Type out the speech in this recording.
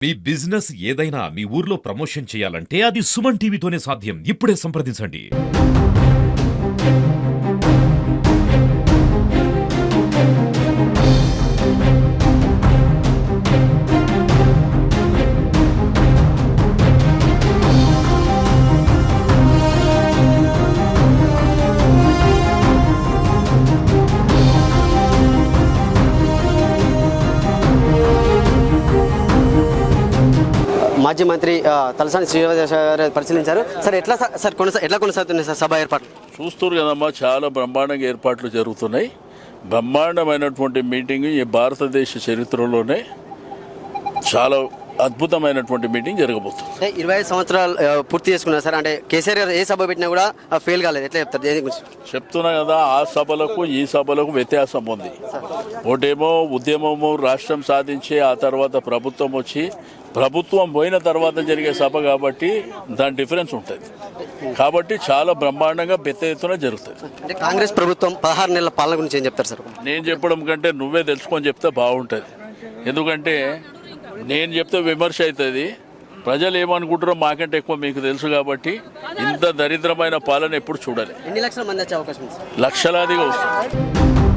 మీ business ఏదైనా మీ ఊర్లో promotion చేయాలంటే అది సుమన్ టీవీతోనే సాధ్యం. ఇప్పుడే సంప్రదించండి. మాజీ మంత్రి తలసాని శ్రీనివాస్ గారు పరిశీలించారు. సార్ ఎట్లా కొనసాగుతున్నాయి సార్ సభ ఏర్పాట్లు? చూస్తారు కదమ్మా, చాలా బ్రహ్మాండంగా ఏర్పాట్లు జరుగుతున్నాయి. బ్రహ్మాండమైనటువంటి మీటింగ్ ఈ భారతదేశ చరిత్రలోనే చాలా అద్భుతమైనటువంటి మీటింగ్ జరగబోతుంది. 25 సంవత్సరాలు పూర్తి చేసుకున్నారు సార్. అంటే కేసీఆర్ గారు ఏ సభ పెట్టినా కూడా ఫెయిల్ కాలేదు. ఎట్లా చెప్తారు దేని గురించి? చెప్తున్నా కదా, ఆ సభలకు ఈ సభలకు వ్యత్యాసం ఉంది. ఒకటేమో ఉద్యమము రాష్ట్రం సాధించి ఆ తర్వాత ప్రభుత్వం వచ్చి ప్రభుత్వం పోయిన తర్వాత జరిగే సభ కాబట్టి దాని డిఫరెన్స్ ఉంటుంది. కాబట్టి చాలా బ్రహ్మాండంగా పెద్ద ఎత్తున జరుగుతుంది. అంటే కాంగ్రెస్ ప్రభుత్వం 16 నెలల పాలన గురించి ఏం చెప్తారు సార్? నేను చెప్పడం కంటే నువ్వే తెలుసుకొని చెప్తే బాగుంటుంది. ఎందుకంటే నేను చెప్తే విమర్శ అవుతుంది. ప్రజలు ఏమనుకుంటారో మాకంటే ఎక్కువ మీకు తెలుసు. కాబట్టి ఇంత దరిద్రమైన పాలన ఎప్పుడు చూడాలి. ఎన్ని లక్షల మంది వచ్చే అవకాశం ఉంది? లక్షలాదిగా వస్తుంది.